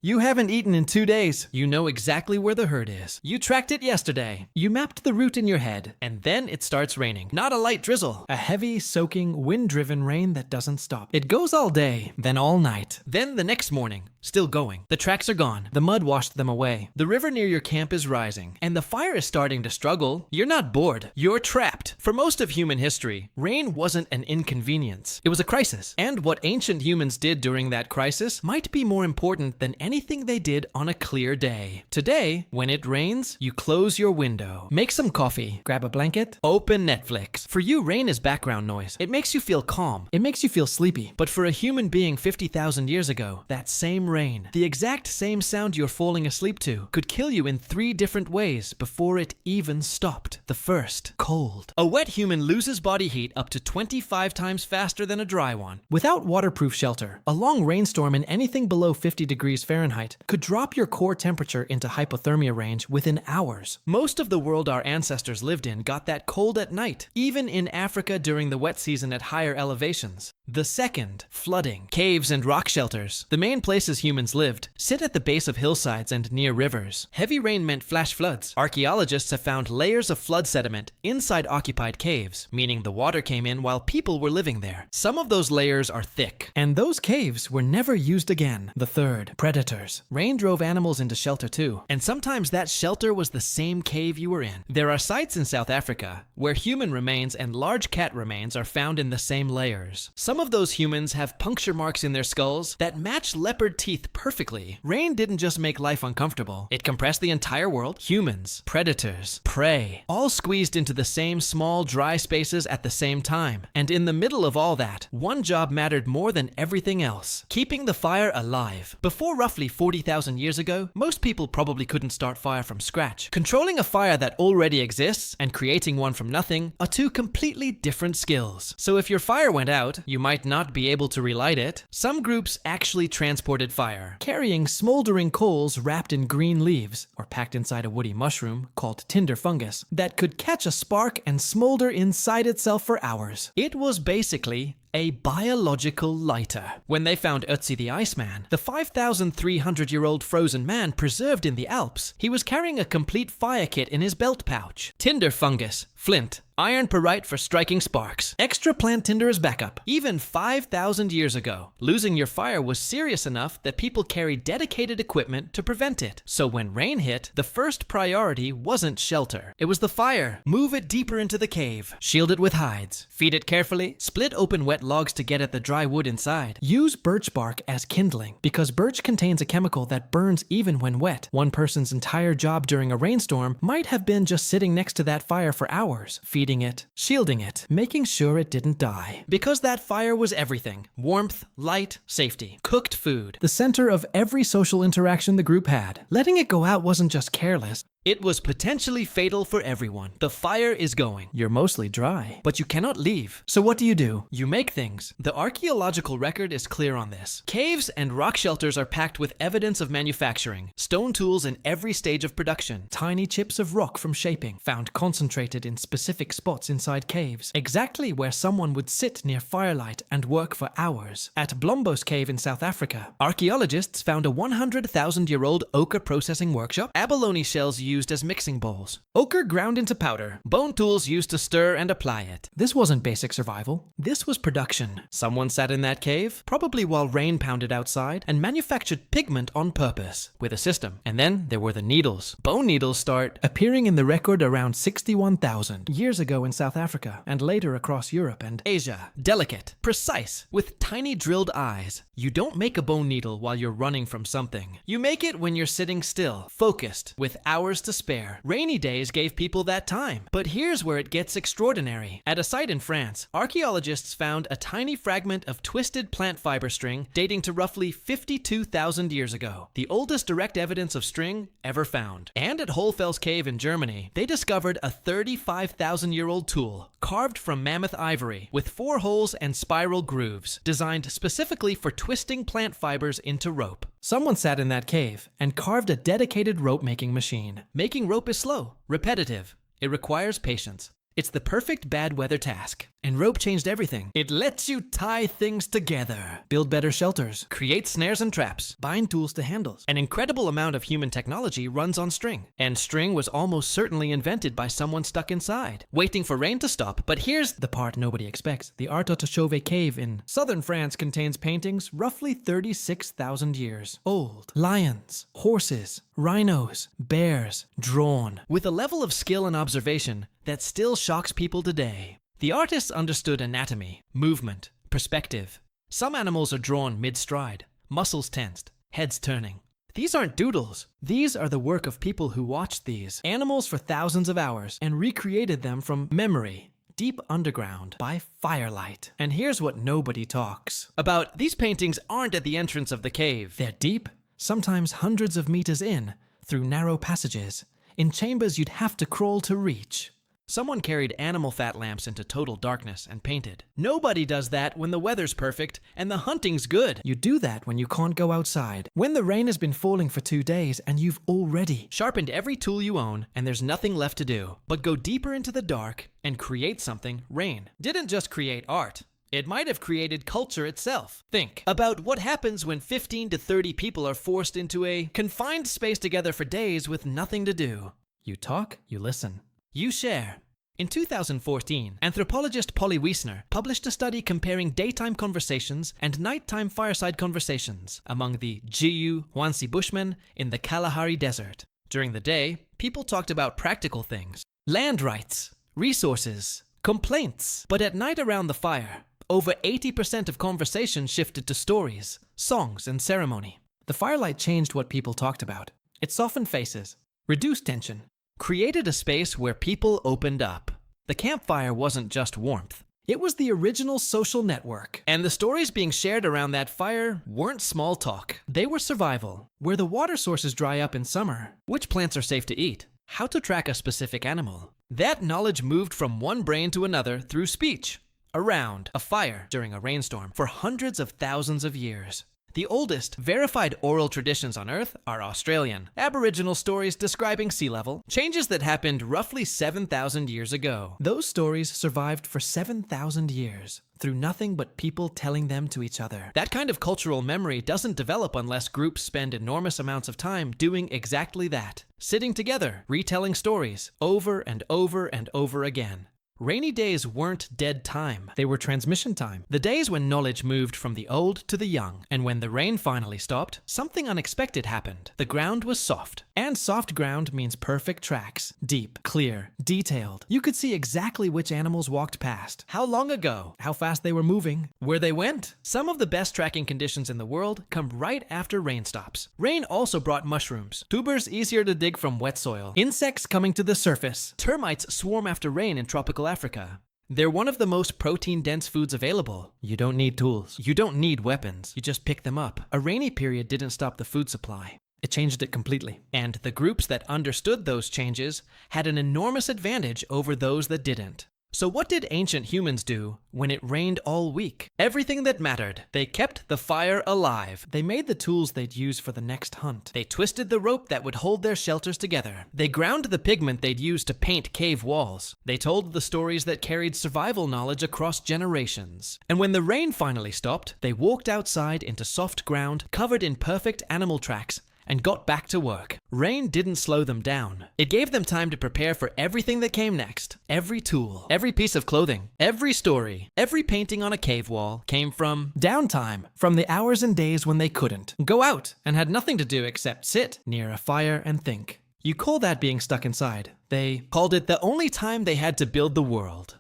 You haven't eaten in 2 days. You know exactly where the herd is. You tracked it yesterday. You mapped the route in your head. And then it starts raining. Not a light drizzle. A heavy, soaking, wind-driven rain that doesn't stop. It goes all day, then all night. Then the next morning, still going. The tracks are gone. The mud washed them away. The river near your camp is rising. And the fire is starting to struggle. You're not bored. You're trapped. For most of human history, rain wasn't an inconvenience. It was a crisis. And what ancient humans did during that crisis might be more important than anything they did on a clear day. Today, when it rains, you close your window, make some coffee, grab a blanket, open Netflix. For you, rain is background noise. It makes you feel calm. It makes you feel sleepy. But for a human being 50,000 years ago, that same rain, the exact same sound you're falling asleep to, could kill you in 3 different ways before it even stopped. The first, cold. A wet human loses body heat up to 25 times faster than a dry one. Without waterproof shelter, a long rainstorm in anything below 50 degrees Fahrenheit could drop your core temperature into hypothermia range within hours. Most of the world our ancestors lived in got that cold at night, even in Africa during the wet season at higher elevations. The second, flooding. Caves and rock shelters, the main places humans lived, sit at the base of hillsides and near rivers. Heavy rain meant flash floods. Archaeologists have found layers of flood sediment inside occupied caves, meaning the water came in while people were living there. Some of those layers are thick, and those caves were never used again. The third, predators. Rain drove animals into shelter too, and sometimes that shelter was the same cave you were in. There are sites in South Africa where human remains and large cat remains are found in the same layers. Some of those humans have puncture marks in their skulls that match leopard teeth perfectly. Rain didn't just make life uncomfortable, it compressed the entire world. Humans, predators, prey, all squeezed into the same small, dry spaces at the same time. And in the middle of all that, one job mattered more than everything else: keeping the fire alive. Before roughly 40,000 years ago, most people probably couldn't start fire from scratch. Controlling a fire that already exists and creating one from nothing are 2 completely different skills. So if your fire went out, you might not be able to relight it. Some groups actually transported fire, carrying smoldering coals wrapped in green leaves, or packed inside a woody mushroom called tinder fungus, that could catch a spark and smolder inside itself for hours. It was basically a biological lighter. When they found Ötzi the Iceman, the 5,300-year-old frozen man preserved in the Alps, he was carrying a complete fire kit in his belt pouch. Tinder fungus, flint, iron perite for striking sparks, extra plant tinder as backup. Even 5,000 years ago, losing your fire was serious enough that people carried dedicated equipment to prevent it. So when rain hit, the first priority wasn't shelter. It was the fire. Move it deeper into the cave. Shield it with hides. Feed it carefully. Split open wet logs to get at the dry wood inside. Use birch bark as kindling, because birch contains a chemical that burns even when wet. One person's entire job during a rainstorm might have been just sitting next to that fire for hours, feeding it, shielding it, making sure it didn't die. Because that fire was everything: warmth, light, safety, cooked food, the center of every social interaction the group had. Letting it go out wasn't just careless. It was potentially fatal for everyone. The fire is going. You're mostly dry, but you cannot leave. So what do? You make things. The archaeological record is clear on this. Caves and rock shelters are packed with evidence of manufacturing. Stone tools in every stage of production. Tiny chips of rock from shaping, found concentrated in specific spots inside caves, exactly where someone would sit near firelight and work for hours. At Blombos Cave in South Africa, archaeologists found a 100,000-year-old ochre processing workshop, abalone shells used as mixing bowls, ochre ground into powder, bone tools used to stir and apply it. This wasn't basic survival. This was production. Someone sat in that cave, probably while rain pounded outside, and manufactured pigment on purpose, with a system. And then there were the needles. Bone needles start appearing in the record around 61,000 years ago in South Africa, and later across Europe and Asia. Delicate, precise, with tiny drilled eyes. You don't make a bone needle while you're running from something. You make it when you're sitting still, focused, with hours to spare. Rainy days gave people that time. But here's where it gets extraordinary. At a site in France, archaeologists found a tiny fragment of twisted plant fiber string dating to roughly 52,000 years ago, the oldest direct evidence of string ever found. And at Hohlfels Cave in Germany, they discovered a 35,000-year-old tool carved from mammoth ivory with 4 holes and spiral grooves, designed specifically for twisting plant fibers into rope. Someone sat in that cave and carved a dedicated rope-making machine. Making rope is slow, repetitive. It requires patience. It's the perfect bad weather task. And rope changed everything. It lets you tie things together, build better shelters, create snares and traps, bind tools to handles. An incredible amount of human technology runs on string. And string was almost certainly invented by someone stuck inside, waiting for rain to stop. But here's the part nobody expects. The Artaud cave in southern France contains paintings roughly 36,000 years old. Lions, horses, rhinos, bears, drawn, with a level of skill and observation that still shocks people today. The artists understood anatomy, movement, perspective. Some animals are drawn mid-stride, muscles tensed, heads turning. These aren't doodles. These are the work of people who watched these animals for thousands of hours and recreated them from memory, deep underground, by firelight. And here's what nobody talks about. These paintings aren't at the entrance of the cave. They're deep, sometimes hundreds of meters in, through narrow passages, in chambers you'd have to crawl to reach. Someone carried animal fat lamps into total darkness and painted. Nobody does that when the weather's perfect and the hunting's good. You do that when you can't go outside, when the rain has been falling for 2 days and you've already sharpened every tool you own and there's nothing left to do but go deeper into the dark and create something. Rain didn't just create art. It might have created culture itself. Think about what happens when 15 to 30 people are forced into a confined space together for days with nothing to do. You talk, you listen. You share. In 2014, anthropologist Polly Wiesner published a study comparing daytime conversations and nighttime fireside conversations among the Jiyu Huansi Bushmen in the Kalahari Desert. During the day, people talked about practical things, land rights, resources, complaints. But at night around the fire, over 80% of conversation shifted to stories, songs, and ceremony. The firelight changed what people talked about. It softened faces, reduced tension, created a space where people opened up. The campfire wasn't just warmth. It was the original social network. And the stories being shared around that fire weren't small talk. They were survival. Where the water sources dry up in summer, which plants are safe to eat, how to track a specific animal. That knowledge moved from one brain to another through speech, around a fire during a rainstorm for hundreds of thousands of years. The oldest verified oral traditions on Earth are Australian, Aboriginal stories describing sea level, changes that happened roughly 7,000 years ago. Those stories survived for 7,000 years, through nothing but people telling them to each other. That kind of cultural memory doesn't develop unless groups spend enormous amounts of time doing exactly that, sitting together, retelling stories, over and over and over again. Rainy days weren't dead time. They were transmission time. The days when knowledge moved from the old to the young. And when the rain finally stopped, something unexpected happened. The ground was soft. And soft ground means perfect tracks. Deep, clear, detailed. You could see exactly which animals walked past, how long ago, how fast they were moving, where they went. Some of the best tracking conditions in the world come right after rain stops. Rain also brought mushrooms, tubers easier to dig from wet soil, insects coming to the surface. Termites swarm after rain in tropical Africa. They're one of the most protein-dense foods available. You don't need tools. You don't need weapons. You just pick them up. A rainy period didn't stop the food supply. It changed it completely. And the groups that understood those changes had an enormous advantage over those that didn't. So what did ancient humans do when it rained all week? Everything that mattered. They kept the fire alive. They made the tools they'd use for the next hunt. They twisted the rope that would hold their shelters together. They ground the pigment they'd use to paint cave walls. They told the stories that carried survival knowledge across generations. And when the rain finally stopped, they walked outside into soft ground covered in perfect animal tracks and got back to work. Rain didn't slow them down. It gave them time to prepare for everything that came next. Every tool, every piece of clothing, every story, every painting on a cave wall came from downtime, from the hours and days when they couldn't go out and had nothing to do except sit near a fire and think. You call that being stuck inside. They called it the only time they had to build the world.